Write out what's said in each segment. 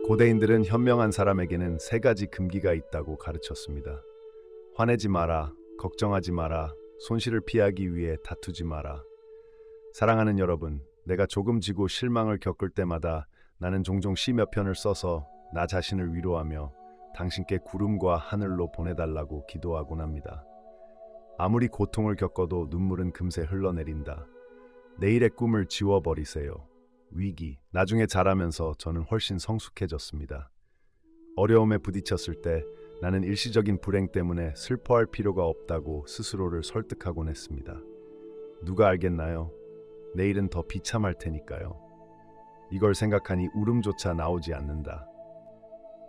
고대인들은 현명한 사람에게는 세 가지 금기가 있다고 가르쳤습니다. 화내지 마라, 걱정하지 마라, 손실을 피하기 위해 다투지 마라. 사랑하는 여러분, 내가 조금 지고 실망을 겪을 때마다 나는 종종 시 몇 편을 써서 나 자신을 위로하며 당신께 구름과 하늘로 보내달라고 기도하곤 합니다. 아무리 고통을 겪어도 눈물은 금세 흘러내린다. 내일의 꿈을 지워버리세요. 위기, 나중에 자라면서 저는 훨씬 성숙해졌습니다. 어려움에 부딪혔을 때 나는 일시적인 불행 때문에 슬퍼할 필요가 없다고 스스로를 설득하곤 했습니다. 누가 알겠나요? 내일은 더 비참할 테니까요. 이걸 생각하니 울음조차 나오지 않는다.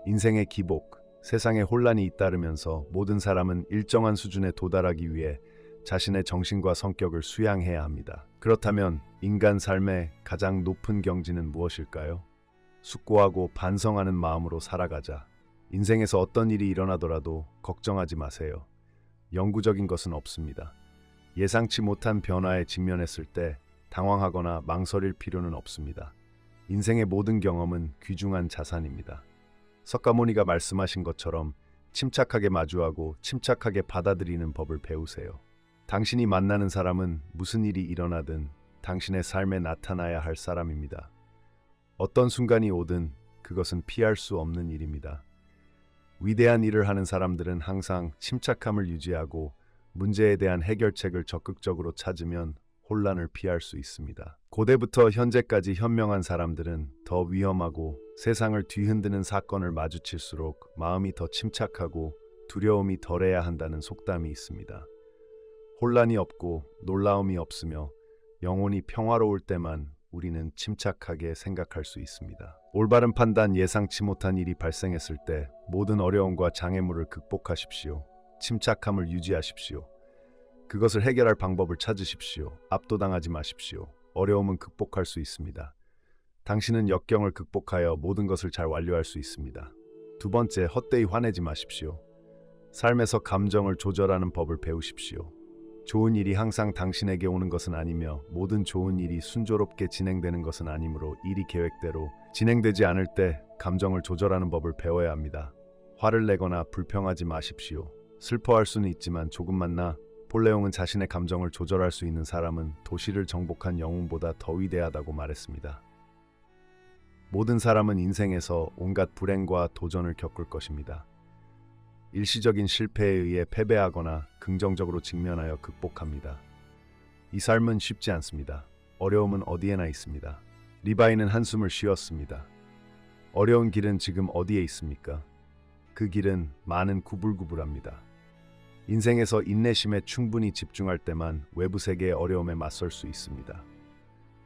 인생의 기복, 세상에 혼란이 잇따르면서 모든 사람은 일정한 수준에 도달하기 위해 자신의 정신과 성격을 수양해야 합니다. 그렇다면 인간 삶의 가장 높은 경지는 무엇일까요? 숙고하고 반성하는 마음으로 살아가자. 인생에서 어떤 일이 일어나더라도 걱정하지 마세요. 영구적인 것은 없습니다. 예상치 못한 변화에 직면했을 때 당황하거나 망설일 필요는 없습니다. 인생의 모든 경험은 귀중한 자산입니다. 석가모니가 말씀하신 것처럼 침착하게 마주하고 침착하게 받아들이는 법을 배우세요. 당신이 만나는 사람은 무슨 일이 일어나든 당신의 삶에 나타나야 할 사람입니다. 어떤 순간이 오든 그것은 피할 수 없는 일입니다. 위대한 일을 하는 사람들은 항상 침착함을 유지하고 문제에 대한 해결책을 적극적으로 찾으면 혼란을 피할 수 있습니다. 고대부터 현재까지 현명한 사람들은 더 위험하고 세상을 뒤흔드는 사건을 마주칠수록 마음이 더 침착하고 두려움이 덜해야 한다는 속담이 있습니다. 혼란이 없고 놀라움이 없으며 영혼이 평화로울 때만 우리는 침착하게 생각할 수 있습니다. 올바른 판단, 예상치 못한 일이 발생했을 때 모든 어려움과 장애물을 극복하십시오. 침착함을 유지하십시오. 그것을 해결할 방법을 찾으십시오. 압도당하지 마십시오. 어려움은 극복할 수 있습니다. 당신은 역경을 극복하여 모든 것을 잘 완료할 수 있습니다. 두 번째, 헛되이 화내지 마십시오. 삶에서 감정을 조절하는 법을 배우십시오. 좋은 일이 항상 당신에게 오는 것은 아니며 모든 좋은 일이 순조롭게 진행되는 것은 아니므로 일이 계획대로 진행되지 않을 때 감정을 조절하는 법을 배워야 합니다. 화를 내거나 불평하지 마십시오. 슬퍼할 수는 있지만 조금만 나폴레옹은 자신의 감정을 조절할 수 있는 사람은 도시를 정복한 영웅보다 더 위대하다고 말했습니다. 모든 사람은 인생에서 온갖 불행과 도전을 겪을 것입니다. 일시적인 실패에 의해 패배하거나 긍정적으로 직면하여 극복합니다. 이 삶은 쉽지 않습니다. 어려움은 어디에나 있습니다. 리바이는 한숨을 쉬었습니다. 어려운 길은 지금 어디에 있습니까? 그 길은 많은 구불구불합니다. 인생에서 인내심에 충분히 집중할 때만 외부 세계의 어려움에 맞설 수 있습니다.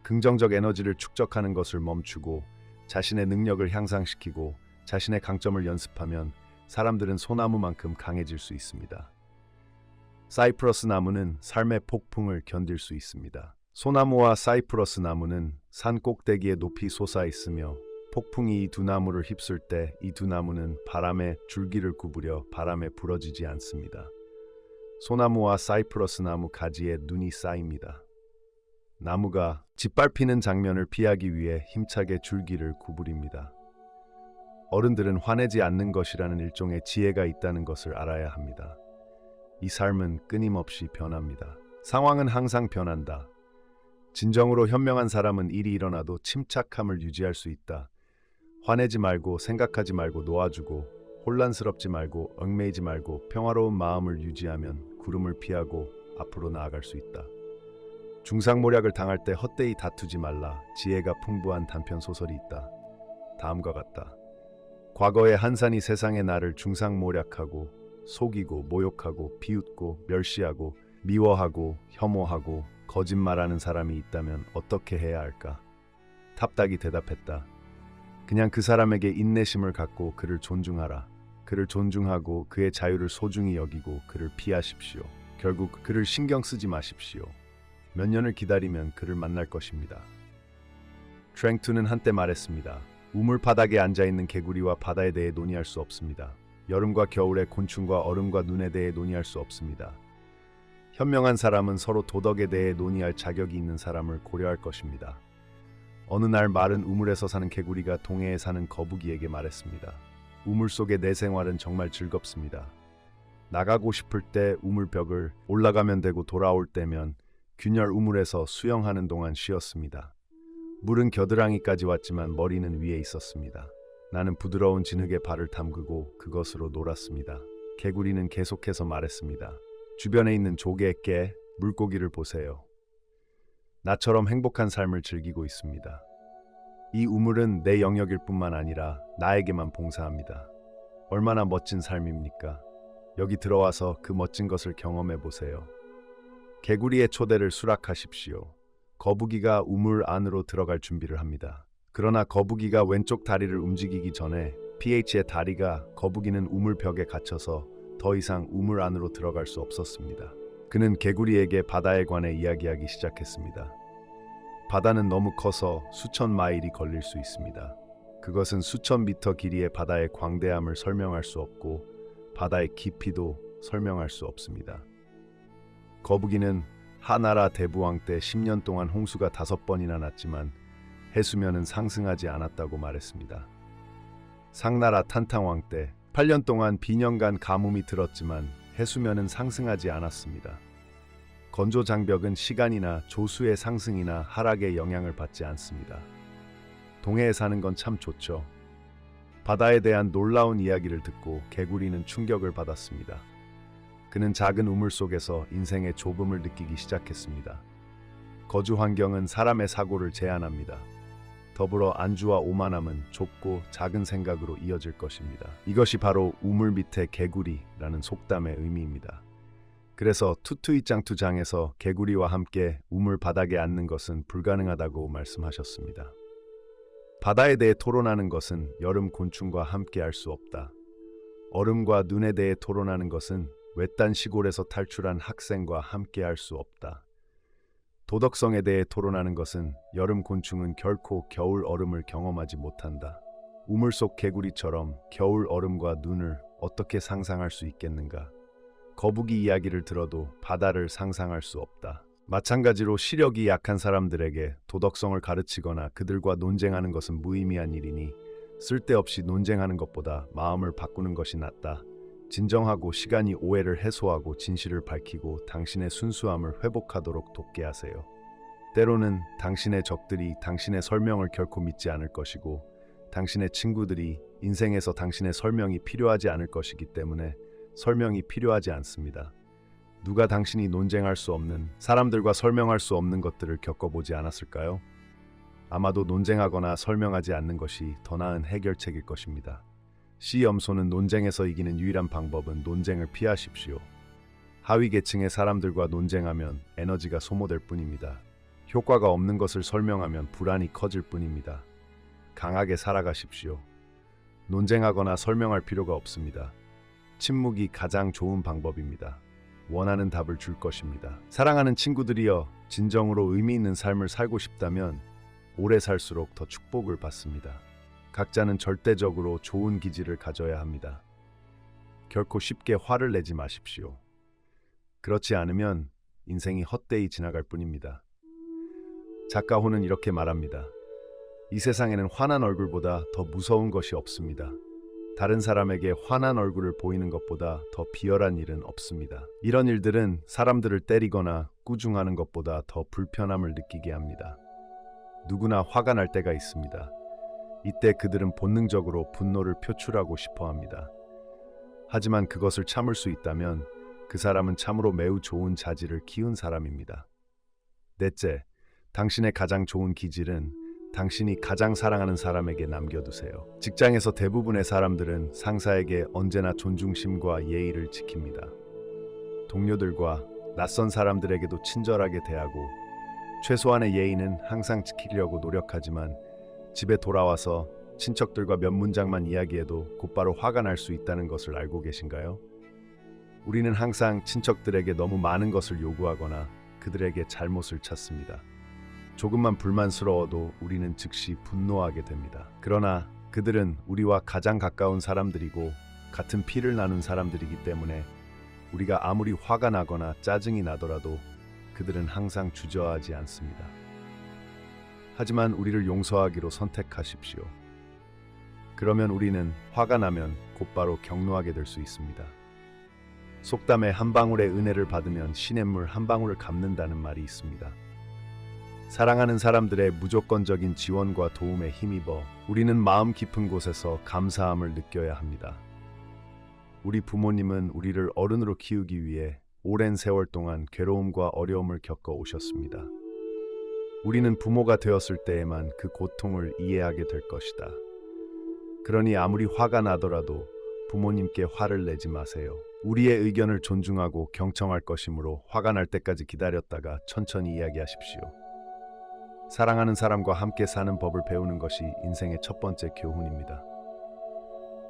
긍정적 에너지를 축적하는 것을 멈추고 자신의 능력을 향상시키고 자신의 강점을 연습하면 사람들은 소나무만큼 강해질 수 있습니다. 사이프러스 나무는 삶의 폭풍을 견딜 수 있습니다. 소나무와 사이프러스 나무는 산 꼭대기에 높이 솟아 있으며 폭풍이 이 두 나무를 휩쓸 때 이 두 나무는 바람에 줄기를 구부려 바람에 부러지지 않습니다. 소나무와 사이프러스 나무 가지에 눈이 쌓입니다. 나무가 짓밟히는 장면을 피하기 위해 힘차게 줄기를 구부립니다. 어른들은 화내지 않는 것이라는 일종의 지혜가 있다는 것을 알아야 합니다. 이 삶은 끊임없이 변합니다. 상황은 항상 변한다. 진정으로 현명한 사람은 일이 일어나도 침착함을 유지할 수 있다. 화내지 말고 생각하지 말고 놓아주고 혼란스럽지 말고 얽매이지 말고 평화로운 마음을 유지하면 구름을 피하고 앞으로 나아갈 수 있다. 중상모략을 당할 때 헛되이 다투지 말라. 지혜가 풍부한 단편 소설이 있다. 다음과 같다. 과거의 한산이 세상의 나를 중상모략하고 속이고 모욕하고 비웃고 멸시하고 미워하고 혐오하고 거짓말하는 사람이 있다면 어떻게 해야 할까? 탑닥이 대답했다. 그냥 그 사람에게 인내심을 갖고 그를 존중하라. 그를 존중하고 그의 자유를 소중히 여기고 그를 피하십시오. 결국 그를 신경 쓰지 마십시오. 몇 년을 기다리면 그를 만날 것입니다. 트랭투는 한때 말했습니다. 우물 바닥에 앉아있는 개구리와 바다에 대해 논의할 수 없습니다. 여름과 겨울에 곤충과 얼음과 눈에 대해 논의할 수 없습니다. 현명한 사람은 서로 도덕에 대해 논의할 자격이 있는 사람을 고려할 것입니다. 어느 날 마른 우물에서 사는 개구리가 동해에 사는 거북이에게 말했습니다. 우물 속의 내 생활은 정말 즐겁습니다. 나가고 싶을 때 우물벽을 올라가면 되고 돌아올 때면 균열 우물에서 수영하는 동안 쉬었습니다. 물은 겨드랑이까지 왔지만 머리는 위에 있었습니다. 나는 부드러운 진흙에 발을 담그고 그것으로 놀았습니다. 개구리는 계속해서 말했습니다. 주변에 있는 조개, 깨, 물고기를 보세요. 나처럼 행복한 삶을 즐기고 있습니다. 이 우물은 내 영역일 뿐만 아니라 나에게만 봉사합니다. 얼마나 멋진 삶입니까? 여기 들어와서 그 멋진 것을 경험해 보세요. 개구리의 초대를 수락하십시오. 거북이가 우물 안으로 들어갈 준비를 합니다. 그러나 거북이가 왼쪽 다리를 움직이기 전에 PH의 다리가 거북이는 우물벽에 갇혀서 더 이상 우물 안으로 들어갈 수 없었습니다. 그는 개구리에게 바다에 관해 이야기하기 시작했습니다. 바다는 너무 커서 수천 마일이 걸릴 수 있습니다. 그것은 수천 미터 길이의 바다의 광대함을 설명할 수 없고 바다의 깊이도 설명할 수 없습니다. 거북이는 하나라 대부왕 때 10년 동안 홍수가 5번이나 났지만 해수면은 상승하지 않았다고 말했습니다. 상나라 탄탕왕 때 8년 동안 비년간 가뭄이 들었지만 해수면은 상승하지 않았습니다. 건조장벽은 시간이나 조수의 상승이나 하락에 영향을 받지 않습니다. 동해에 사는 건 참 좋죠. 바다에 대한 놀라운 이야기를 듣고 개구리는 충격을 받았습니다. 그는 작은 우물 속에서 인생의 좁음을 느끼기 시작했습니다. 거주 환경은 사람의 사고를 제한합니다. 더불어 안주와 오만함은 좁고 작은 생각으로 이어질 것입니다. 이것이 바로 우물 밑에 개구리라는 속담의 의미입니다. 그래서 투투이짱투장에서 개구리와 함께 우물 바닥에 앉는 것은 불가능하다고 말씀하셨습니다. 바다에 대해 토론하는 것은 여름 곤충과 함께 할 수 없다. 얼음과 눈에 대해 토론하는 것은 외딴 시골에서 탈출한 학생과 함께 할 수 없다. 도덕성에 대해 토론하는 것은 여름 곤충은 결코 겨울 얼음을 경험하지 못한다. 우물 속 개구리처럼 겨울 얼음과 눈을 어떻게 상상할 수 있겠는가? 거북이 이야기를 들어도 바다를 상상할 수 없다. 마찬가지로 시력이 약한 사람들에게 도덕성을 가르치거나 그들과 논쟁하는 것은 무의미한 일이니 쓸데없이 논쟁하는 것보다 마음을 바꾸는 것이 낫다. 진정하고 시간이 오해를 해소하고 진실을 밝히고 당신의 순수함을 회복하도록 돕게 하세요. 때로는 당신의 적들이 당신의 설명을 결코 믿지 않을 것이고 당신의 친구들이 인생에서 당신의 설명이 필요하지 않을 것이기 때문에 설명이 필요하지 않습니다. 누가 당신이 논쟁할 수 없는 사람들과 설명할 수 없는 것들을 겪어보지 않았을까요? 아마도 논쟁하거나 설명하지 않는 것이 더 나은 해결책일 것입니다. C염소는 논쟁에서 이기는 유일한 방법은 논쟁을 피하십시오. 하위 계층의 사람들과 논쟁하면 에너지가 소모될 뿐입니다. 효과가 없는 것을 설명하면 불안이 커질 뿐입니다. 강하게 살아가십시오. 논쟁하거나 설명할 필요가 없습니다. 침묵이 가장 좋은 방법입니다. 원하는 답을 줄 것입니다. 사랑하는 친구들이여, 진정으로 의미 있는 삶을 살고 싶다면 오래 살수록 더 축복을 받습니다. 각자는 절대적으로 좋은 기질을 가져야 합니다. 결코 쉽게 화를 내지 마십시오. 그렇지 않으면 인생이 헛되이 지나갈 뿐입니다. 작가 호는 이렇게 말합니다. 이 세상에는 화난 얼굴보다 더 무서운 것이 없습니다. 다른 사람에게 화난 얼굴을 보이는 것보다 더 비열한 일은 없습니다. 이런 일들은 사람들을 때리거나 꾸중하는 것보다 더 불편함을 느끼게 합니다. 누구나 화가 날 때가 있습니다. 이때 그들은 본능적으로 분노를 표출하고 싶어 합니다. 하지만 그것을 참을 수 있다면 그 사람은 참으로 매우 좋은 자질을 키운 사람입니다. 넷째, 당신의 가장 좋은 기질은 당신이 가장 사랑하는 사람에게 남겨두세요. 직장에서 대부분의 사람들은 상사에게 언제나 존중심과 예의를 지킵니다. 동료들과 낯선 사람들에게도 친절하게 대하고 최소한의 예의는 항상 지키려고 노력하지만 집에 돌아와서 친척들과 몇 문장만 이야기해도 곧바로 화가 날 수 있다는 것을 알고 계신가요? 우리는 항상 친척들에게 너무 많은 것을 요구하거나 그들에게 잘못을 찾습니다. 조금만 불만스러워도 우리는 즉시 분노하게 됩니다. 그러나 그들은 우리와 가장 가까운 사람들이고 같은 피를 나눈 사람들이기 때문에 우리가 아무리 화가 나거나 짜증이 나더라도 그들은 항상 주저하지 않습니다. 하지만 우리를 용서하기로 선택하십시오. 그러면 우리는 화가 나면 곧바로 격노하게 될 수 있습니다. 속담에 한 방울의 은혜를 받으면 시냇물 한 방울을 갚는다는 말이 있습니다. 사랑하는 사람들의 무조건적인 지원과 도움에 힘입어 우리는 마음 깊은 곳에서 감사함을 느껴야 합니다. 우리 부모님은 우리를 어른으로 키우기 위해 오랜 세월 동안 괴로움과 어려움을 겪어 오셨습니다. 우리는 부모가 되었을 때에만 그 고통을 이해하게 될 것이다. 그러니 아무리 화가 나더라도 부모님께 화를 내지 마세요. 우리의 의견을 존중하고 경청할 것이므로 화가 날 때까지 기다렸다가 천천히 이야기하십시오. 사랑하는 사람과 함께 사는 법을 배우는 것이 인생의 첫 번째 교훈입니다.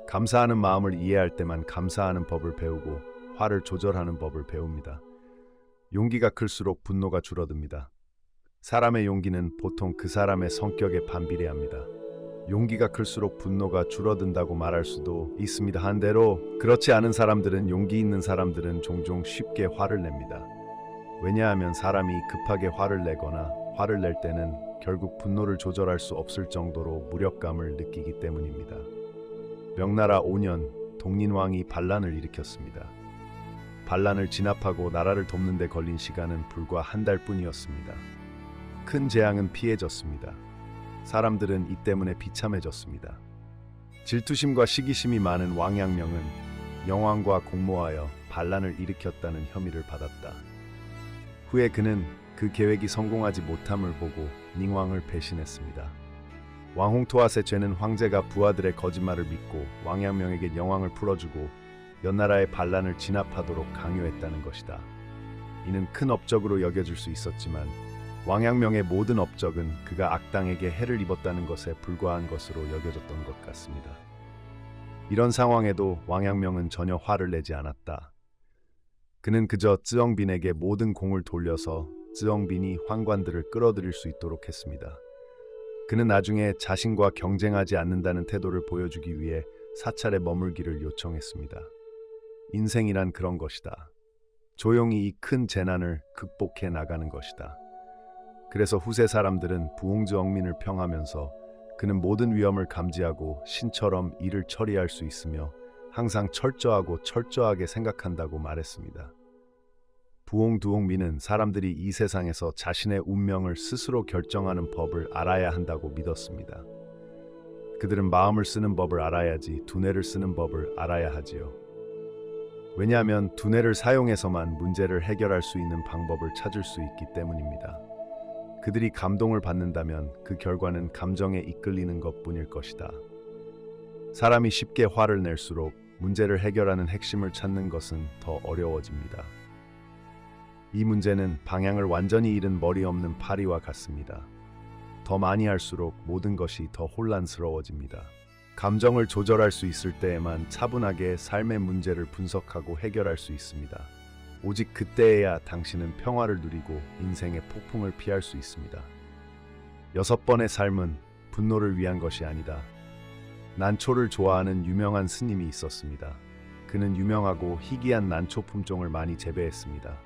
감사하는 마음을 이해할 때만 감사하는 법을 배우고 화를 조절하는 법을 배웁니다. 용기가 클수록 분노가 줄어듭니다. 사람의 용기는 보통 그 사람의 성격에 반비례합니다. 용기가 클수록 분노가 줄어든다고 말할 수도 있습니다. 반대로 그렇지 않은 사람들은 용기 있는 사람들은 종종 쉽게 화를 냅니다. 왜냐하면 사람이 급하게 화를 내거나 화를 낼 때는 결국 분노를 조절할 수 없을 정도로 무력감을 느끼기 때문입니다. 명나라 5년 동린왕이 반란을 일으켰습니다. 반란을 진압하고 나라를 돕는 데 걸린 시간은 불과 한 달뿐이었습니다. 큰 재앙은 피해졌습니다. 사람들은 이 때문에 비참해졌습니다. 질투심과 시기심이 많은 왕양명은 영왕과 공모하여 반란을 일으켰다는 혐의를 받았다. 후에 그는 그 계획이 성공하지 못함을 보고 닝왕을 배신했습니다. 왕홍토핫의 죄는 황제가 부하들의 거짓말을 믿고 왕양명에게 영왕을 풀어주고 연나라의 반란을 진압하도록 강요했다는 것이다. 이는 큰 업적으로 여겨질 수 있었지만 왕양명의 모든 업적은 그가 악당에게 해를 입었다는 것에 불과한 것으로 여겨졌던 것 같습니다. 이런 상황에도 왕양명은 전혀 화를 내지 않았다. 그는 그저 쯔엉빈에게 모든 공을 돌려서 쯔엉빈이 황관들을 끌어들일 수 있도록 했습니다. 그는 나중에 자신과 경쟁하지 않는다는 태도를 보여주기 위해 사찰에 머물기를 요청했습니다. 인생이란 그런 것이다. 조용히 이 큰 재난을 극복해 나가는 것이다. 그래서 후세 사람들은 부홍즈엉민을 평하면서 그는 모든 위험을 감지하고 신처럼 일을 처리할 수 있으며 항상 철저하고 철저하게 생각한다고 말했습니다. 부홍두홍민은 사람들이 이 세상에서 자신의 운명을 스스로 결정하는 법을 알아야 한다고 믿었습니다. 그들은 마음을 쓰는 법을 알아야지 두뇌를 쓰는 법을 알아야 하지요. 왜냐하면 두뇌를 사용해서만 문제를 해결할 수 있는 방법을 찾을 수 있기 때문입니다. 그들이 감동을 받는다면 그 결과는 감정에 이끌리는 것뿐일 것이다. 사람이 쉽게 화를 낼수록 문제를 해결하는 핵심을 찾는 것은 더 어려워집니다. 이 문제는 방향을 완전히 잃은 머리 없는 파리와 같습니다. 더 많이 할수록 모든 것이 더 혼란스러워집니다. 감정을 조절할 수 있을 때에만 차분하게 삶의 문제를 분석하고 해결할 수 있습니다. 오직 그때에야 당신은 평화를 누리고 인생의 폭풍을 피할 수 있습니다. 6번의 삶은 분노를 위한 것이 아니다. 난초를 좋아하는 유명한 스님이 있었습니다. 그는 유명하고 희귀한 난초 품종을 많이 재배했습니다.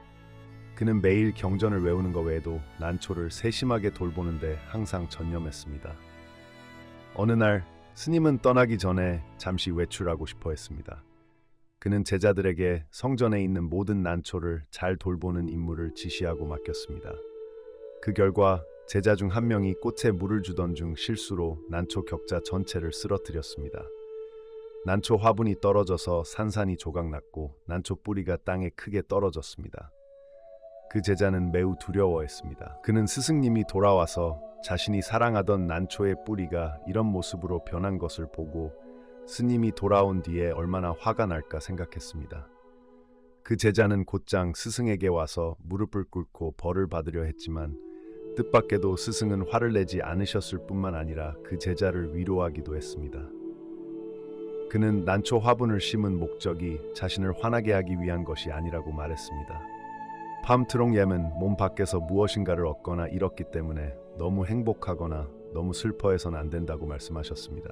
그는 매일 경전을 외우는 것 외에도 난초를 세심하게 돌보는데 항상 전념했습니다. 어느 날 스님은 떠나기 전에 잠시 외출하고 싶어 했습니다. 그는 제자들에게 성전에 있는 모든 난초를 잘 돌보는 임무를 지시하고 맡겼습니다. 그 결과 제자 중 한 명이 꽃에 물을 주던 중 실수로 난초 격자 전체를 쓰러뜨렸습니다. 난초 화분이 떨어져서 산산이 조각났고 난초 뿌리가 땅에 크게 떨어졌습니다. 그 제자는 매우 두려워했습니다. 그는 스승님이 돌아와서 자신이 사랑하던 난초의 뿌리가 이런 모습으로 변한 것을 보고 스님이 돌아온 뒤에 얼마나 화가 날까 생각했습니다. 그 제자는 곧장 스승에게 와서 무릎을 꿇고 벌을 받으려 했지만 뜻밖에도 스승은 화를 내지 않으셨을 뿐만 아니라 그 제자를 위로하기도 했습니다. 그는 난초 화분을 심은 목적이 자신을 화나게 하기 위한 것이 아니라고 말했습니다. 팜트롱옘은 몸 밖에서 무엇인가를 얻거나 잃었기 때문에 너무 행복하거나 너무 슬퍼해서는 안 된다고 말씀하셨습니다.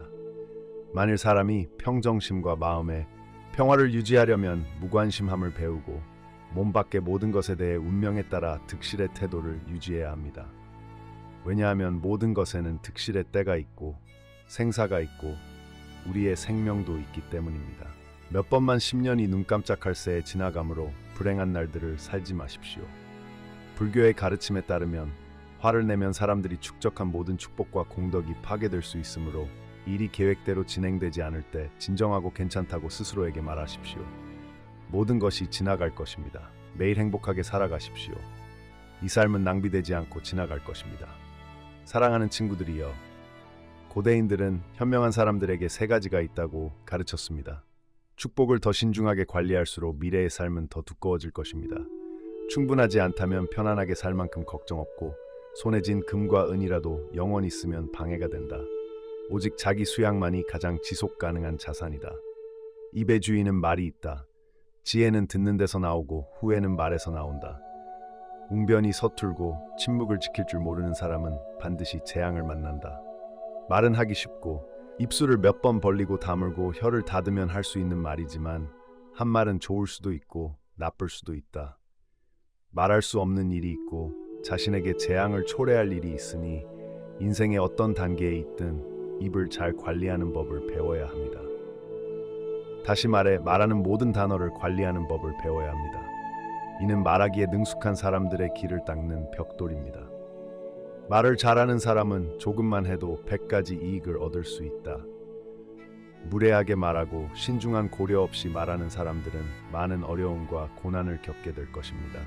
만일 사람이 평정심과 마음의 평화를 유지하려면 무관심함을 배우고 몸 밖의 모든 것에 대해 운명에 따라 득실의 태도를 유지해야 합니다. 왜냐하면 모든 것에는 득실의 때가 있고 생사가 있고 우리의 생명도 있기 때문입니다. 몇 번만 10년이 눈 깜짝할 새에 지나가므로 불행한 날들을 살지 마십시오. 불교의 가르침에 따르면 화를 내면 사람들이 축적한 모든 축복과 공덕이 파괴될 수 있으므로 일이 계획대로 진행되지 않을 때 진정하고 괜찮다고 스스로에게 말하십시오. 모든 것이 지나갈 것입니다. 매일 행복하게 살아가십시오. 이 삶은 낭비되지 않고 지나갈 것입니다. 사랑하는 친구들이여, 고대인들은 현명한 사람들에게 세 가지가 있다고 가르쳤습니다. 축복을 더 신중하게 관리할수록 미래의 삶은 더 두꺼워질 것입니다. 충분하지 않다면 편안하게 살 만큼 걱정 없고 손에 쥔 금과 은이라도 영원히 있으면 방해가 된다. 오직 자기 수양만이 가장 지속 가능한 자산이다. 입의 주인은 말이 있다. 지혜는 듣는 데서 나오고 후회는 말에서 나온다. 웅변이 서툴고 침묵을 지킬 줄 모르는 사람은 반드시 재앙을 만난다. 말은 하기 쉽고 입술을 몇 번 벌리고 다물고 혀를 닫으면 할 수 있는 말이지만 한 말은 좋을 수도 있고 나쁠 수도 있다. 말할 수 없는 일이 있고 자신에게 재앙을 초래할 일이 있으니 인생의 어떤 단계에 있든 입을 잘 관리하는 법을 배워야 합니다. 다시 말해 말하는 모든 단어를 관리하는 법을 배워야 합니다. 이는 말하기에 능숙한 사람들의 길을 닦는 벽돌입니다. 말을 잘하는 사람은 조금만 해도 100가지 이익을 얻을 수 있다. 무례하게 말하고 신중한 고려 없이 말하는 사람들은 많은 어려움과 고난을 겪게 될 것입니다.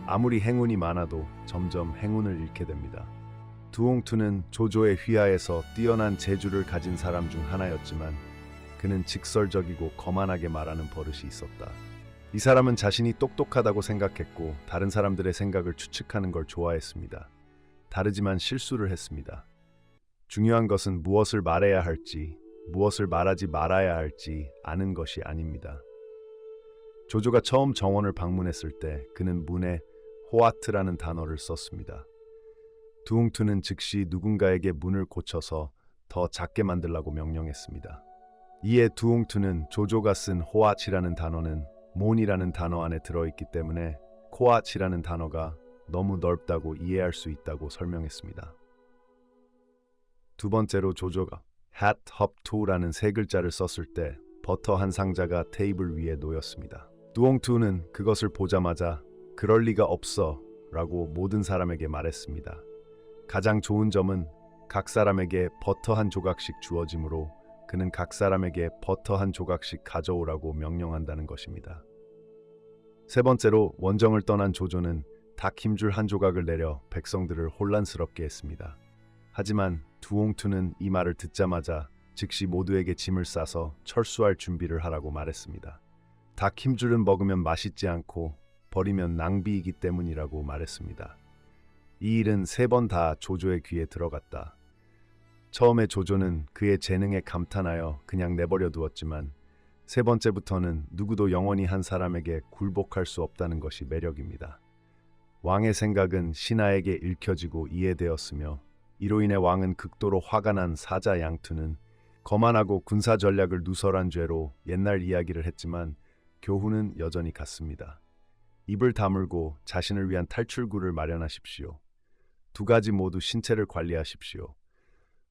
아무리 행운이 많아도 점점 행운을 잃게 됩니다. 두옹투는 조조의 휘하에서 뛰어난 재주를 가진 사람 중 하나였지만 그는 직설적이고 거만하게 말하는 버릇이 있었다. 이 사람은 자신이 똑똑하다고 생각했고 다른 사람들의 생각을 추측하는 걸 좋아했습니다. 다르지만 실수를 했습니다. 중요한 것은 무엇을 말해야 할지, 무엇을 말하지 말아야 할지 아는 것이 아닙니다. 조조가 처음 정원을 방문했을 때 그는 문에 호아트라는 단어를 썼습니다. 두웅투는 즉시 누군가에게 문을 고쳐서 더 작게 만들라고 명령했습니다. 이에 두웅투는 조조가 쓴 호아치라는 단어는 몬이라는 단어 안에 들어있기 때문에 코아치라는 단어가 너무 넓다고 이해할 수 있다고 설명했습니다. 두 번째로 조조가 hat hop to라는 세 글자를 썼을 때 버터 한 상자가 테이블 위에 놓였습니다. 두옹투는 그것을 보자마자 그럴 리가 없어 라고 모든 사람에게 말했습니다. 가장 좋은 점은 각 사람에게 버터 한 조각씩 주어지므로 그는 각 사람에게 버터 한 조각씩 가져오라고 명령한다는 것입니다. 세 번째로 원정을 떠난 조조는 닭 힘줄 한 조각을 내려 백성들을 혼란스럽게 했습니다. 하지만 두옹투는 이 말을 듣자마자 즉시 모두에게 짐을 싸서 철수할 준비를 하라고 말했습니다. 닭 힘줄은 먹으면 맛있지 않고 버리면 낭비이기 때문이라고 말했습니다. 이 일은 세 번 다 조조의 귀에 들어갔다. 처음에 조조는 그의 재능에 감탄하여 그냥 내버려 두었지만 세 번째부터는 누구도 영원히 한 사람에게 굴복할 수 없다는 것이 매력입니다. 왕의 생각은 신하에게 읽혀지고 이해되었으며 이로 인해 왕은 극도로 화가 난 사자 양투는 거만하고 군사 전략을 누설한 죄로 옛날 이야기를 했지만 교훈은 여전히 같습니다. 입을 다물고 자신을 위한 탈출구를 마련하십시오. 두 가지 모두 신체를 관리하십시오.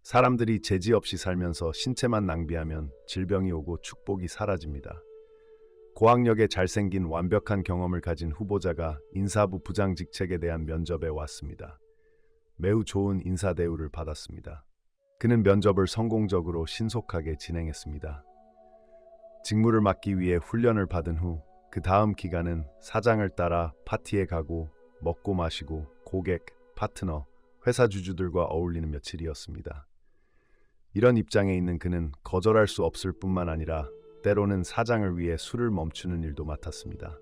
사람들이 재지 없이 살면서 신체만 낭비하면 질병이 오고 축복이 사라집니다. 고학력에 잘생긴 완벽한 경험을 가진 후보자가 인사부 부장 직책에 대한 면접에 왔습니다. 매우 좋은 인사 대우를 받았습니다. 그는 면접을 성공적으로 신속하게 진행했습니다. 직무를 맡기 위해 훈련을 받은 후 그 다음 기간은 사장을 따라 파티에 가고 먹고 마시고 고객, 파트너, 회사 주주들과 어울리는 며칠이었습니다. 이런 입장에 있는 그는 거절할 수 없을 뿐만 아니라 때로는 사장을 위해 술을 멈추는 일도 맡았습니다.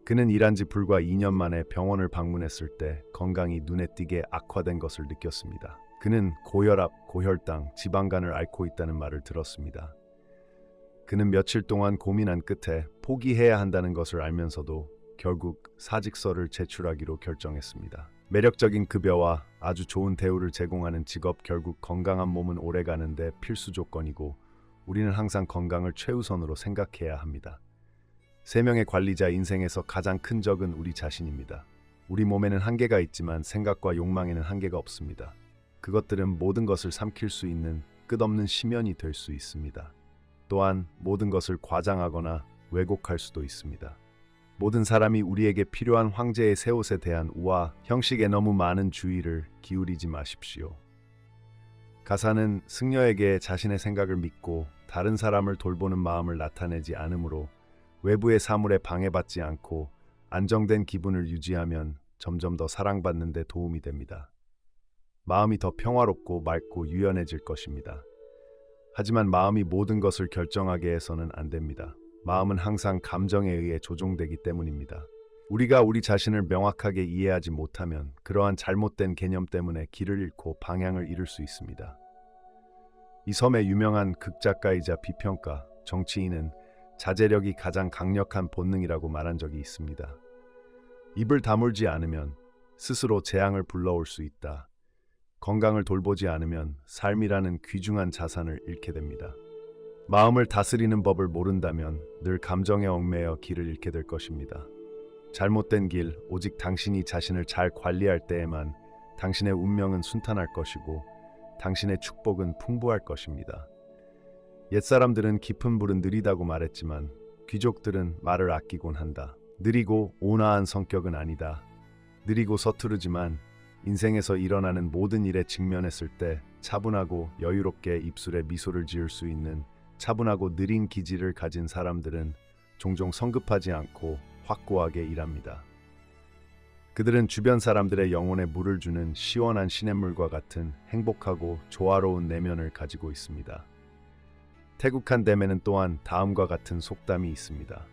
그는 일한 지 불과 2년 만에 병원을 방문했을 때 건강이 눈에 띄게 악화된 것을 느꼈습니다. 그는 고혈압, 고혈당, 지방간을 앓고 있다는 말을 들었습니다. 그는 며칠 동안 고민한 끝에 포기해야 한다는 것을 알면서도 결국 사직서를 제출하기로 결정했습니다. 매력적인 급여와 아주 좋은 대우를 제공하는 직업, 결국 건강한 몸은 오래가는데 필수 조건이고 우리는 항상 건강을 최우선으로 생각해야 합니다. 세 명의 관리자 인생에서 가장 큰 적은 우리 자신입니다. 우리 몸에는 한계가 있지만 생각과 욕망에는 한계가 없습니다. 그것들은 모든 것을 삼킬 수 있는 끝없는 심연이 될 수 있습니다. 또한 모든 것을 과장하거나 왜곡할 수도 있습니다. 모든 사람이 우리에게 필요한 황제의 새 옷에 대한 우화, 형식에 너무 많은 주의를 기울이지 마십시오. 가사는 승려에게 자신의 생각을 믿고 다른 사람을 돌보는 마음을 나타내지 않으므로 외부의 사물에 방해받지 않고 안정된 기분을 유지하면 점점 더 사랑받는 데 도움이 됩니다. 마음이 더 평화롭고 맑고 유연해질 것입니다. 하지만 마음이 모든 것을 결정하게 해서는 안 됩니다. 마음은 항상 감정에 의해 조종되기 때문입니다. 우리가 우리 자신을 명확하게 이해하지 못하면 그러한 잘못된 개념 때문에 길을 잃고 방향을 잃을 수 있습니다. 이 섬의 유명한 극작가이자 비평가, 정치인은 자제력이 가장 강력한 본능이라고 말한 적이 있습니다. 입을 다물지 않으면 스스로 재앙을 불러올 수 있다. 건강을 돌보지 않으면 삶이라는 귀중한 자산을 잃게 됩니다. 마음을 다스리는 법을 모른다면 늘 감정에 얽매여 길을 잃게 될 것입니다. 잘못된 길, 오직 당신이 자신을 잘 관리할 때에만 당신의 운명은 순탄할 것이고 당신의 축복은 풍부할 것입니다. 옛사람들은 깊은 물은 느리다고 말했지만 귀족들은 말을 아끼곤 한다. 느리고 온화한 성격은 아니다. 느리고 서투르지만 인생에서 일어나는 모든 일에 직면했을 때 차분하고 여유롭게 입술에 미소를 지을 수 있는 차분하고 느린 기질을 가진 사람들은 종종 성급하지 않고 확고하게 일합니다. 그들은 주변 사람들의 영혼에 물을 주는 시원한 시냇물과 같은 행복하고 조화로운 내면을 가지고 있습니다. 태국한 댐에는 또한 다음과 같은 속담이 있습니다.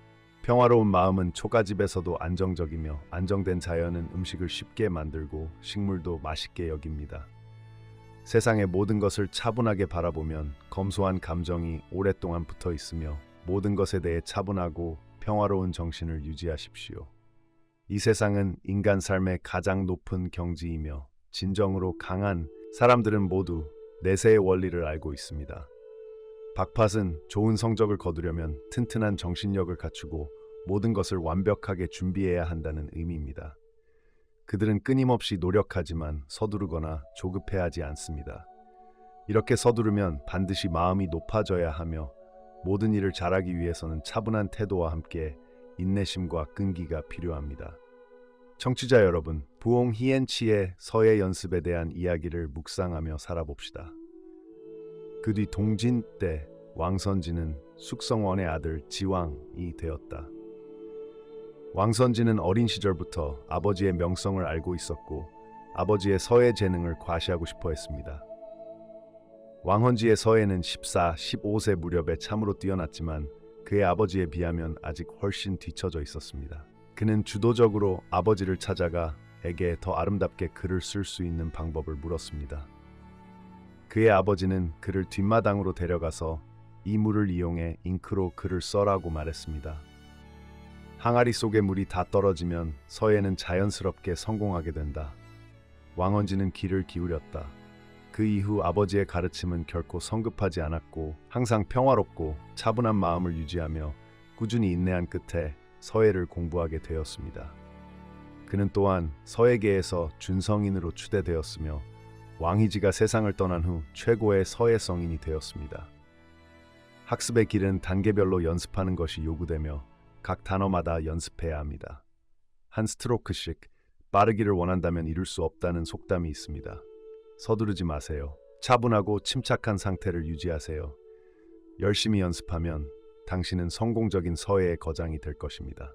평화로운 마음은 초가집에서도 안정적이며 안정된 자연은 음식을 쉽게 만들고 식물도 맛있게 여깁니다. 세상의 모든 것을 차분하게 바라보면 검소한 감정이 오랫동안 붙어 있으며 모든 것에 대해 차분하고 평화로운 정신을 유지하십시오. 이 세상은 인간 삶의 가장 높은 경지이며 진정으로 강한 사람들은 모두 내세의 원리를 알고 있습니다. 박팟은 좋은 성적을 거두려면 튼튼한 정신력을 갖추고 모든 것을 완벽하게 준비해야 한다는 의미입니다. 그들은 끊임없이 노력하지만 서두르거나 조급해하지 않습니다. 이렇게 서두르면 반드시 마음이 높아져야 하며 모든 일을 잘하기 위해서는 차분한 태도와 함께 인내심과 끈기가 필요합니다. 청취자 여러분, 부옹 히엔치의 서예 연습에 대한 이야기를 묵상하며 살아봅시다. 그 뒤 동진 때 왕선지는 숙성원의 아들 지왕이 되었다. 왕선지는 어린 시절부터 아버지의 명성을 알고 있었고 아버지의 서예 재능을 과시하고 싶어 했습니다. 왕헌지의 서예는 14, 15세 무렵에 참으로 뛰어났지만 그의 아버지에 비하면 아직 훨씬 뒤처져 있었습니다. 그는 주도적으로 아버지를 찾아가 에게 더 아름답게 글을 쓸 수 있는 방법을 물었습니다. 그의 아버지는 그를 뒷마당으로 데려가서 이 물을 이용해 잉크로 글을 써라고 말했습니다. 항아리 속의 물이 다 떨어지면 서예는 자연스럽게 성공하게 된다. 왕헌지는 귀를 기울였다. 그 이후 아버지의 가르침은 결코 성급하지 않았고 항상 평화롭고 차분한 마음을 유지하며 꾸준히 인내한 끝에 서예를 공부하게 되었습니다. 그는 또한 서예계에서 준성인으로 추대되었으며 왕희지가 세상을 떠난 후 최고의 서예 성인이 되었습니다. 학습의 길은 단계별로 연습하는 것이 요구되며 각 단어마다 연습해야 합니다. 한 스트로크씩 빠르기를 원한다면 이룰 수 없다는 속담이 있습니다. 서두르지 마세요. 차분하고 침착한 상태를 유지하세요. 열심히 연습하면 당신은 성공적인 서예의 거장이 될 것입니다.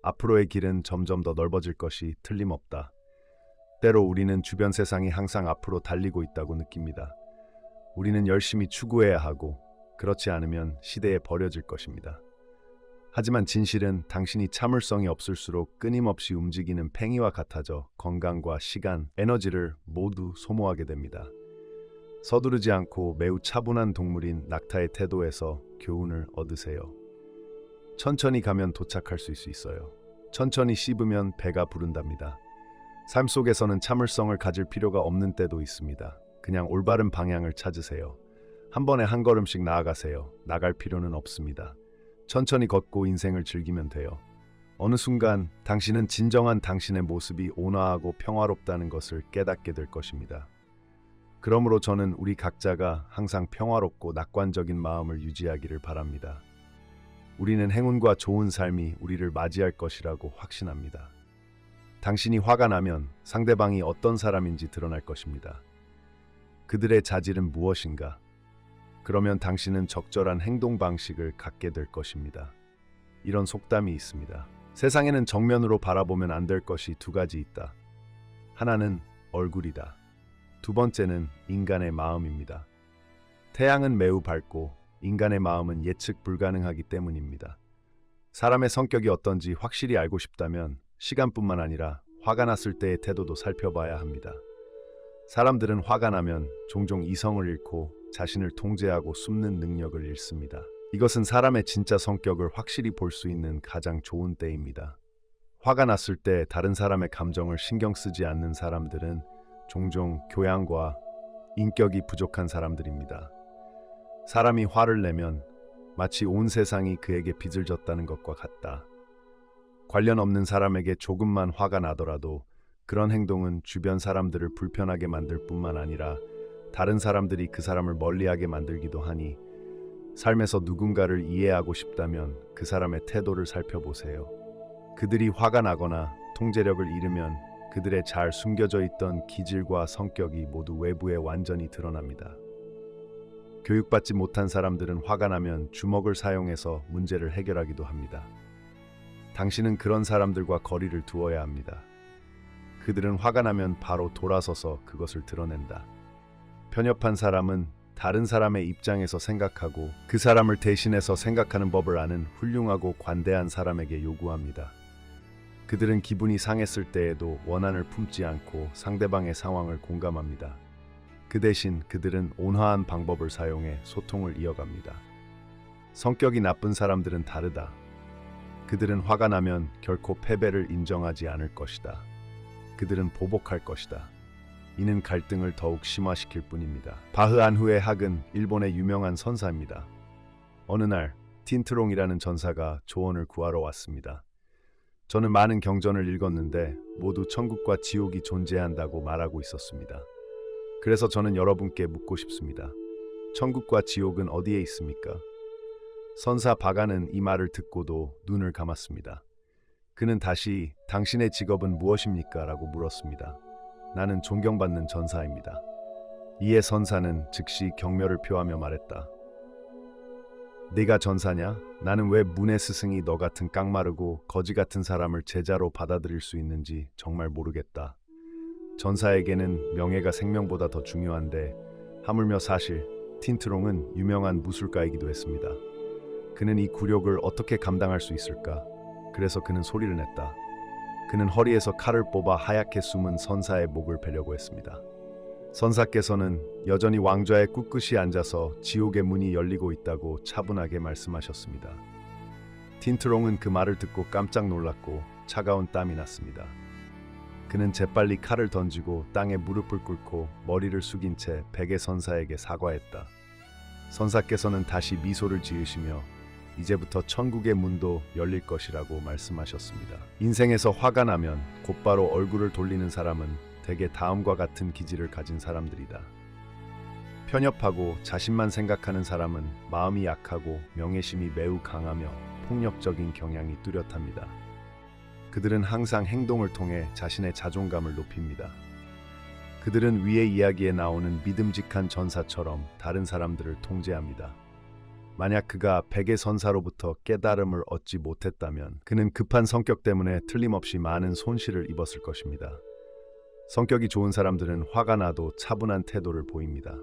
앞으로의 길은 점점 더 넓어질 것이 틀림없다. 때로 우리는 주변 세상이 항상 앞으로 달리고 있다고 느낍니다. 우리는 열심히 추구해야 하고 그렇지 않으면 시대에 버려질 것입니다. 하지만 진실은 당신이 참을성이 없을수록 끊임없이 움직이는 팽이와 같아져 건강과 시간, 에너지를 모두 소모하게 됩니다. 서두르지 않고 매우 차분한 동물인 낙타의 태도에서 교훈을 얻으세요. 천천히 가면 도착할 수 있어요. 천천히 씹으면 배가 부른답니다. 삶 속에서는 참을성을 가질 필요가 없는 때도 있습니다. 그냥 올바른 방향을 찾으세요. 한 번에 한 걸음씩 나아가세요. 나갈 필요는 없습니다. 천천히 걷고 인생을 즐기면 돼요. 어느 순간 당신은 진정한 당신의 모습이 온화하고 평화롭다는 것을 깨닫게 될 것입니다. 그러므로 저는 우리 각자가 항상 평화롭고 낙관적인 마음을 유지하기를 바랍니다. 우리는 행운과 좋은 삶이 우리를 맞이할 것이라고 확신합니다. 당신이 화가 나면 상대방이 어떤 사람인지 드러날 것입니다. 그들의 자질은 무엇인가? 그러면 당신은 적절한 행동 방식을 갖게 될 것입니다. 이런 속담이 있습니다. 세상에는 정면으로 바라보면 안 될 것이 두 가지 있다. 하나는 얼굴이다. 두 번째는 인간의 마음입니다. 태양은 매우 밝고 인간의 마음은 예측 불가능하기 때문입니다. 사람의 성격이 어떤지 확실히 알고 싶다면 시간뿐만 아니라 화가 났을 때의 태도도 살펴봐야 합니다. 사람들은 화가 나면 종종 이성을 잃고 자신을 통제하고 숨는 능력을 잃습니다. 이것은 사람의 진짜 성격을 확실히 볼 수 있는 가장 좋은 때입니다. 화가 났을 때 다른 사람의 감정을 신경 쓰지 않는 사람들은 종종 교양과 인격이 부족한 사람들입니다. 사람이 화를 내면 마치 온 세상이 그에게 빚을 졌다는 것과 같다. 관련 없는 사람에게 조금만 화가 나더라도 그런 행동은 주변 사람들을 불편하게 만들 뿐만 아니라 다른 사람들이 그 사람을 멀리하게 만들기도 하니 삶에서 누군가를 이해하고 싶다면 그 사람의 태도를 살펴보세요. 그들이 화가 나거나 통제력을 잃으면 그들의 잘 숨겨져 있던 기질과 성격이 모두 외부에 완전히 드러납니다. 교육받지 못한 사람들은 화가 나면 주먹을 사용해서 문제를 해결하기도 합니다. 당신은 그런 사람들과 거리를 두어야 합니다. 그들은 화가 나면 바로 돌아서서 그것을 드러낸다. 편협한 사람은 다른 사람의 입장에서 생각하고 그 사람을 대신해서 생각하는 법을 아는 훌륭하고 관대한 사람에게 요구합니다. 그들은 기분이 상했을 때에도 원한을 품지 않고 상대방의 상황을 공감합니다. 그 대신 그들은 온화한 방법을 사용해 소통을 이어갑니다. 성격이 나쁜 사람들은 다르다. 그들은 화가 나면 결코 패배를 인정하지 않을 것이다. 그들은 보복할 것이다. 이는 갈등을 더욱 심화시킬 뿐입니다. 바흐안후의 학은 일본의 유명한 선사입니다. 어느 날 틴트롱이라는 전사가 조언을 구하러 왔습니다. 저는 많은 경전을 읽었는데 모두 천국과 지옥이 존재한다고 말하고 있었습니다. 그래서 저는 여러분께 묻고 싶습니다. 천국과 지옥은 어디에 있습니까? 선사 바가는 이 말을 듣고도 눈을 감았습니다. 그는 다시 당신의 직업은 무엇입니까? 라고 물었습니다. 나는 존경받는 전사입니다. 이에 선사는 즉시 경멸을 표하며 말했다. 네가 전사냐? 나는 왜 문의 스승이 너 같은 깡마르고 거지 같은 사람을 제자로 받아들일 수 있는지 정말 모르겠다. 전사에게는 명예가 생명보다 더 중요한데 하물며 사실 틴트롱은 유명한 무술가이기도 했습니다. 그는 이 굴욕을 어떻게 감당할 수 있을까? 그래서 그는 소리를 냈다. 그는 허리에서 칼을 뽑아 하얗게 숨은 선사의 목을 베려고 했습니다. 선사께서는 여전히 왕좌에 꿋꿋이 앉아서 지옥의 문이 열리고 있다고 차분하게 말씀하셨습니다. 틴트롱은 그 말을 듣고 깜짝 놀랐고 차가운 땀이 났습니다. 그는 재빨리 칼을 던지고 땅에 무릎을 꿇고 머리를 숙인 채 백의 선사에게 사과했다. 선사께서는 다시 미소를 지으시며 이제부터 천국의 문도 열릴 것이라고 말씀하셨습니다. 인생에서 화가 나면 곧바로 얼굴을 돌리는 사람은 대개 다음과 같은 기질을 가진 사람들이다. 편협하고 자신만 생각하는 사람은 마음이 약하고 명예심이 매우 강하며 폭력적인 경향이 뚜렷합니다. 그들은 항상 행동을 통해 자신의 자존감을 높입니다. 그들은 위의 이야기에 나오는 믿음직한 전사처럼 다른 사람들을 통제합니다. 만약 그가 백의 선사로부터 깨달음을 얻지 못했다면 그는 급한 성격 때문에 틀림없이 많은 손실을 입었을 것입니다. 성격이 좋은 사람들은 화가 나도 차분한 태도를 보입니다.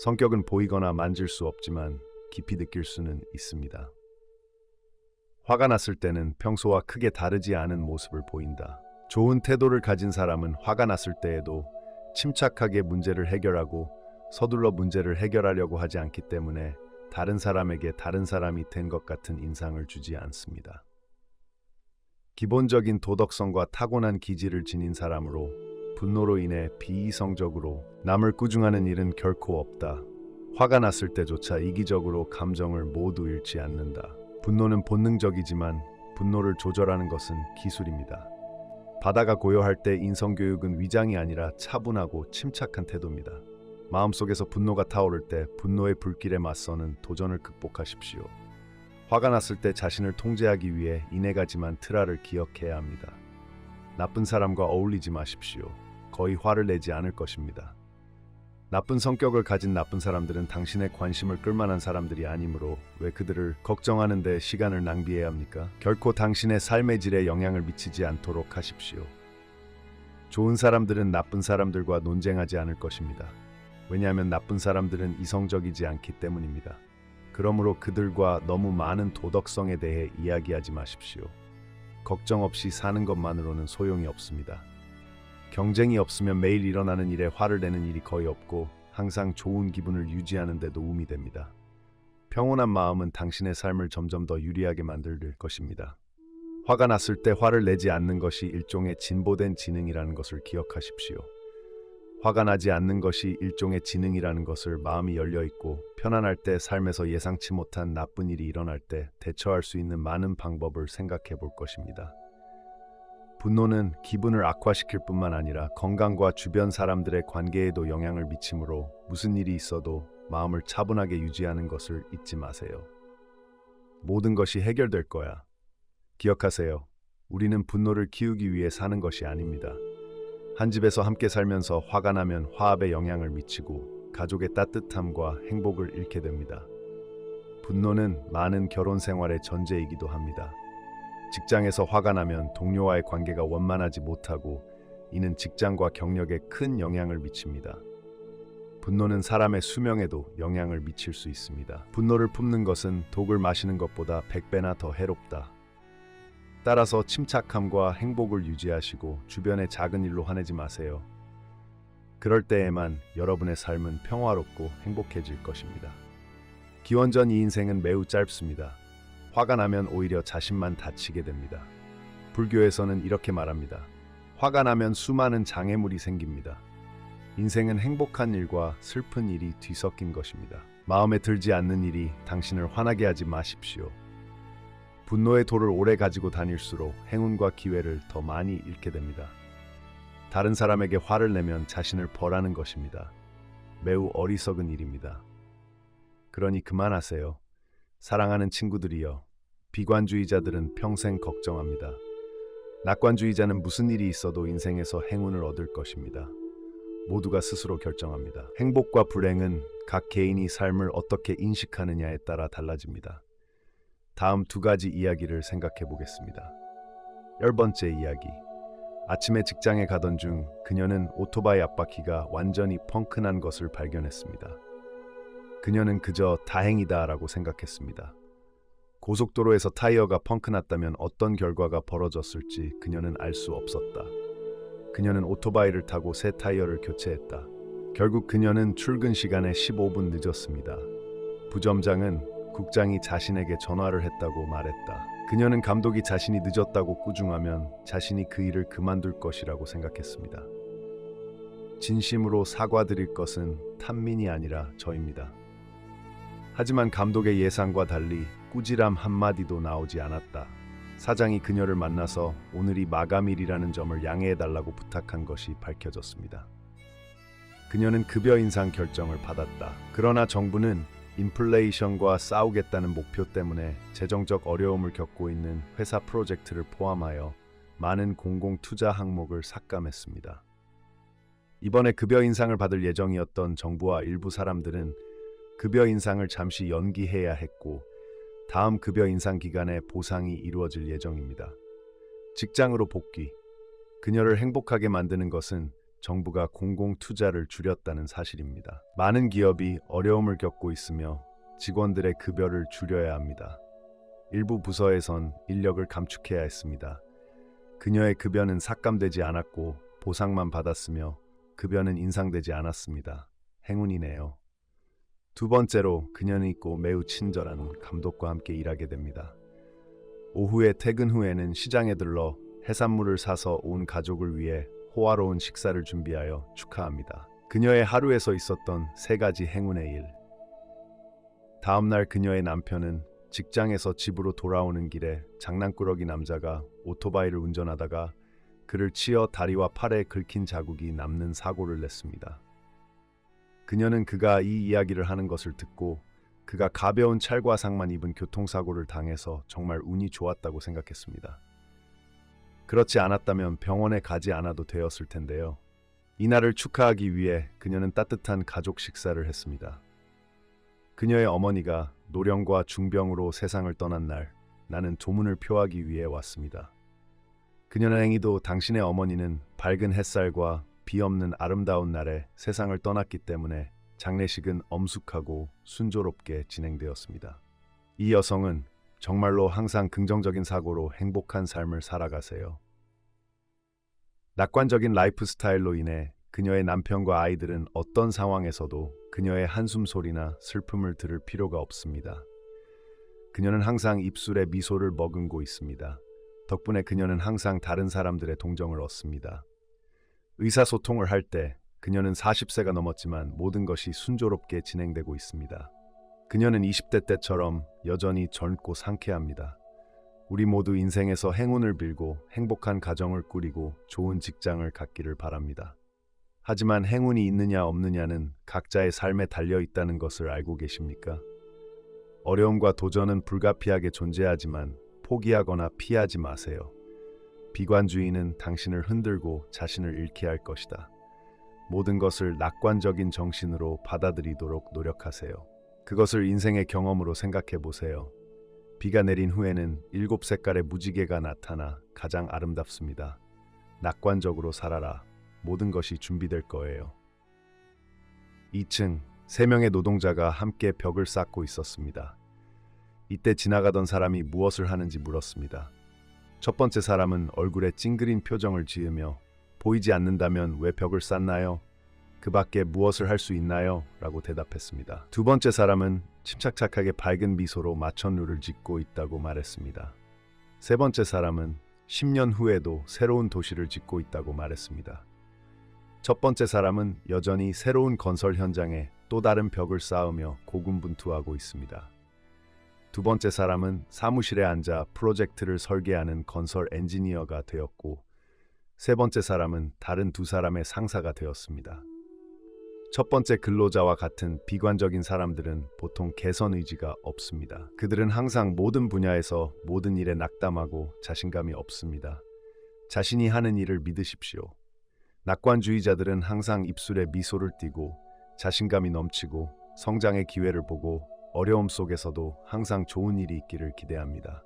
성격은 보이거나 만질 수 없지만 깊이 느낄 수는 있습니다. 화가 났을 때는 평소와 크게 다르지 않은 모습을 보인다. 좋은 태도를 가진 사람은 화가 났을 때에도 침착하게 문제를 해결하고 서둘러 문제를 해결하려고 하지 않기 때문에 다른 사람에게 다른 사람이 된 것 같은 인상을 주지 않습니다. 기본적인 도덕성과 타고난 기질을 지닌 사람으로 분노로 인해 비이성적으로 남을 꾸중하는 일은 결코 없다. 화가 났을 때조차 이기적으로 감정을 모두 잃지 않는다. 분노는 본능적이지만 분노를 조절하는 것은 기술입니다. 바다가 고요할 때 인성교육은 위장이 아니라 차분하고 침착한 태도입니다. 마음속에서 분노가 타오를 때 분노의 불길에 맞서는 도전을 극복하십시오. 화가 났을 때 자신을 통제하기 위해 인내가지만 트라를 기억해야 합니다. 나쁜 사람과 어울리지 마십시오. 거의 화를 내지 않을 것입니다. 나쁜 성격을 가진 나쁜 사람들은 당신의 관심을 끌만한 사람들이 아니므로 왜 그들을 걱정하는 데 시간을 낭비해야 합니까? 결코 당신의 삶의 질에 영향을 미치지 않도록 하십시오. 좋은 사람들은 나쁜 사람들과 논쟁하지 않을 것입니다. 왜냐하면 나쁜 사람들은 이성적이지 않기 때문입니다. 그러므로 그들과 너무 많은 도덕성에 대해 이야기하지 마십시오. 걱정 없이 사는 것만으로는 소용이 없습니다. 경쟁이 없으면 매일 일어나는 일에 화를 내는 일이 거의 없고 항상 좋은 기분을 유지하는 데 도움이 됩니다. 평온한 마음은 당신의 삶을 점점 더 유리하게 만들 것입니다. 화가 났을 때 화를 내지 않는 것이 일종의 진보된 지능이라는 것을 기억하십시오. 화가 나지 않는 것이 일종의 지능이라는 것을 마음이 열려있고 편안할 때 삶에서 예상치 못한 나쁜 일이 일어날 때 대처할 수 있는 많은 방법을 생각해 볼 것입니다. 분노는 기분을 악화시킬 뿐만 아니라 건강과 주변 사람들의 관계에도 영향을 미치므로 무슨 일이 있어도 마음을 차분하게 유지하는 것을 잊지 마세요. 모든 것이 해결될 거야. 기억하세요. 우리는 분노를 키우기 위해 사는 것이 아닙니다. 한 집에서 함께 살면서 화가 나면 화합에 영향을 미치고 가족의 따뜻함과 행복을 잃게 됩니다. 분노는 많은 결혼 생활의 전제이기도 합니다. 직장에서 화가 나면 동료와의 관계가 원만하지 못하고 이는 직장과 경력에 큰 영향을 미칩니다. 분노는 사람의 수명에도 영향을 미칠 수 있습니다. 분노를 품는 것은 독을 마시는 것보다 100배나 더 해롭다. 따라서 침착함과 행복을 유지하시고 주변의 작은 일로 화내지 마세요. 그럴 때에만 여러분의 삶은 평화롭고 행복해질 것입니다. 기원전 이 인생은 매우 짧습니다. 화가 나면 오히려 자신만 다치게 됩니다. 불교에서는 이렇게 말합니다. 화가 나면 수많은 장애물이 생깁니다. 인생은 행복한 일과 슬픈 일이 뒤섞인 것입니다. 마음에 들지 않는 일이 당신을 화나게 하지 마십시오. 분노의 돌을 오래 가지고 다닐수록 행운과 기회를 더 많이 잃게 됩니다. 다른 사람에게 화를 내면 자신을 벌하는 것입니다. 매우 어리석은 일입니다. 그러니 그만하세요. 사랑하는 친구들이여, 비관주의자들은 평생 걱정합니다. 낙관주의자는 무슨 일이 있어도 인생에서 행운을 얻을 것입니다. 모두가 스스로 결정합니다. 행복과 불행은 각 개인이 삶을 어떻게 인식하느냐에 따라 달라집니다. 다음 두 가지 이야기를 생각해 보겠습니다. 10번째 이야기. 아침에 직장에 가던 중 그녀는 오토바이 앞바퀴가 완전히 펑크난 것을 발견했습니다. 그녀는 그저 다행이다라고 생각했습니다. 고속도로에서 타이어가 펑크났다면 어떤 결과가 벌어졌을지 그녀는 알 수 없었다. 그녀는 오토바이를 타고 새 타이어를 교체했다. 결국 그녀는 출근 시간에 15분 늦었습니다. 부점장은 국장이 자신에게 전화를 했다고 말했다. 그녀는 감독이 자신이 늦었다고 꾸중하면 자신이 그 일을 그만둘 것이라고 생각했습니다. 진심으로 사과드릴 것은 탄민이 아니라 저입니다. 하지만 감독의 예상과 달리 꾸지람 한마디도 나오지 않았다. 사장이 그녀를 만나서 오늘이 마감일이라는 점을 양해해달라고 부탁한 것이 밝혀졌습니다. 그녀는 급여 인상 결정을 받았다. 그러나 정부는 인플레이션과 싸우겠다는 목표 때문에 재정적 어려움을 겪고 있는 회사 프로젝트를 포함하여 많은 공공투자 항목을 삭감했습니다. 이번에 급여 인상을 받을 예정이었던 정부와 일부 사람들은 급여 인상을 잠시 연기해야 했고 다음 급여 인상 기간에 보상이 이루어질 예정입니다. 직장으로 복귀. 그녀를 행복하게 만드는 것은 정부가 공공투자를 줄였다는 사실입니다. 많은 기업이 어려움을 겪고 있으며 직원들의 급여를 줄여야 합니다. 일부 부서에선 인력을 감축해야 했습니다. 그녀의 급여는 삭감되지 않았고 보상만 받았으며 급여는 인상되지 않았습니다. 행운이네요. 두 번째로 그녀는 있고 매우 친절한 감독과 함께 일하게 됩니다. 오후에 퇴근 후에는 시장에 들러 해산물을 사서 온 가족을 위해 호화로운 식사를 준비하여 축하합니다. 그녀의 하루에서 있었던 세 가지 행운의 일. 다음 날 그녀의 남편은 직장에서 집으로 돌아오는 길에 장난꾸러기 남자가 오토바이를 운전하다가 그를 치어 다리와 팔에 긁힌 자국이 남는 사고를 냈습니다. 그녀는 그가 이 이야기를 하는 것을 듣고 그가 가벼운 찰과상만 입은 교통사고를 당해서 정말 운이 좋았다고 생각했습니다. 그렇지 않았다면 병원에 가지 않아도 되었을 텐데요. 이날을 축하하기 위해 그녀는 따뜻한 가족 식사를 했습니다. 그녀의 어머니가 노령과 중병으로 세상을 떠난 날, 나는 조문을 표하기 위해 왔습니다. 그녀는 행히도 당신의 어머니는 밝은 햇살과 비 없는 아름다운 날에 세상을 떠났기 때문에 장례식은 엄숙하고 순조롭게 진행되었습니다. 이 여성은 정말로 항상 긍정적인 사고로 행복한 삶을 살아가세요. 낙관적인 라이프 스타일로 인해 그녀의 남편과 아이들은 어떤 상황에서도 그녀의 한숨 소리나 슬픔을 들을 필요가 없습니다. 그녀는 항상 입술에 미소를 머금고 있습니다. 덕분에 그녀는 항상 다른 사람들의 동정을 얻습니다. 의사소통을 할 때 그녀는 40세가 넘었지만 모든 것이 순조롭게 진행되고 있습니다. 그녀는 20대 때처럼 여전히 젊고 상쾌합니다. 우리 모두 인생에서 행운을 빌고 행복한 가정을 꾸리고 좋은 직장을 갖기를 바랍니다. 하지만 행운이 있느냐 없느냐는 각자의 삶에 달려 있다는 것을 알고 계십니까? 어려움과 도전은 불가피하게 존재하지만 포기하거나 피하지 마세요. 비관주의는 당신을 흔들고 자신을 잃게 할 것이다. 모든 것을 낙관적인 정신으로 받아들이도록 노력하세요. 그것을 인생의 경험으로 생각해 보세요. 비가 내린 후에는 7색깔의 무지개가 나타나 가장 아름답습니다. 낙관적으로 살아라. 모든 것이 준비될 거예요. 2층 3명의 노동자가 함께 벽을 쌓고 있었습니다. 이때 지나가던 사람이 무엇을 하는지 물었습니다. 첫 번째 사람은 얼굴에 찡그린 표정을 지으며 보이지 않는다면 왜 벽을 쌓나요? 그 밖에 무엇을 할 수 있나요? 라고 대답했습니다. 두 번째 사람은 침착착하게 밝은 미소로 마천루를 짓고 있다고 말했습니다. 세 번째 사람은 10년 후에도 새로운 도시를 짓고 있다고 말했습니다. 첫 번째 사람은 여전히 새로운 건설 현장에 또 다른 벽을 쌓으며 고군분투하고 있습니다. 두 번째 사람은 사무실에 앉아 프로젝트를 설계하는 건설 엔지니어가 되었고, 세 번째 사람은 다른 두 사람의 상사가 되었습니다. 첫 번째 근로자와 같은 비관적인 사람들은 보통 개선 의지가 없습니다. 그들은 항상 모든 분야에서 모든 일에 낙담하고 자신감이 없습니다. 자신이 하는 일을 믿으십시오. 낙관주의자들은 항상 입술에 미소를 띠고 자신감이 넘치고 성장의 기회를 보고 어려움 속에서도 항상 좋은 일이 있기를 기대합니다.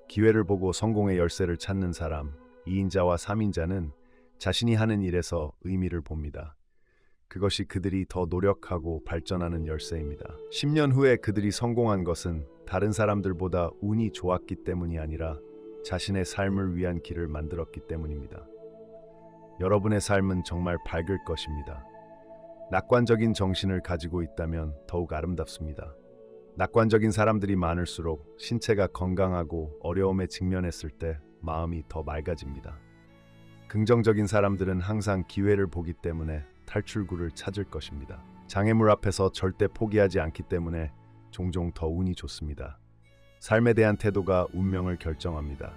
기회를 보고 성공의 열쇠를 찾는 사람, 2인자와 3인자는 자신이 하는 일에서 의미를 봅니다. 그것이 그들이 더 노력하고 발전하는 열쇠입니다. 10년 후에 그들이 성공한 것은 다른 사람들보다 운이 좋았기 때문이 아니라 자신의 삶을 위한 길을 만들었기 때문입니다. 여러분의 삶은 정말 밝을 것입니다. 낙관적인 정신을 가지고 있다면 더욱 아름답습니다. 낙관적인 사람들이 많을수록 신체가 건강하고 어려움에 직면했을 때 마음이 더 맑아집니다. 긍정적인 사람들은 항상 기회를 보기 때문에 탈출구를 찾을 것입니다. 장애물 앞에서 절대 포기하지 않기 때문에 종종 더 운이 좋습니다. 삶에 대한 태도가 운명을 결정합니다.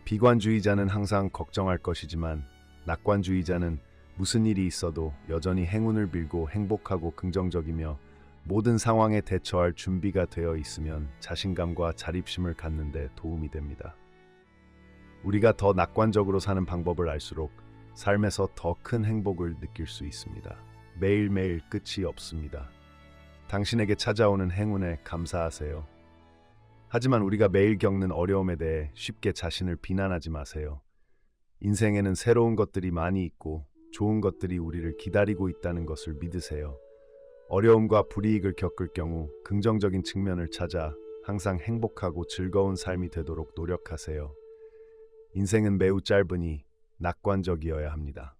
비관주의자는 항상 걱정할 것이지만 낙관주의자는 무슨 일이 있어도 여전히 행운을 빌고 행복하고 긍정적이며 모든 상황에 대처할 준비가 되어 있으면 자신감과 자립심을 갖는 데 도움이 됩니다. 우리가 더 낙관적으로 사는 방법을 알수록 삶에서 더 큰 행복을 느낄 수 있습니다. 매일매일 끝이 없습니다. 당신에게 찾아오는 행운에 감사하세요. 하지만 우리가 매일 겪는 어려움에 대해 쉽게 자신을 비난하지 마세요. 인생에는 새로운 것들이 많이 있고 좋은 것들이 우리를 기다리고 있다는 것을 믿으세요. 어려움과 불이익을 겪을 경우 긍정적인 측면을 찾아 항상 행복하고 즐거운 삶이 되도록 노력하세요. 인생은 매우 짧으니 낙관적이어야 합니다.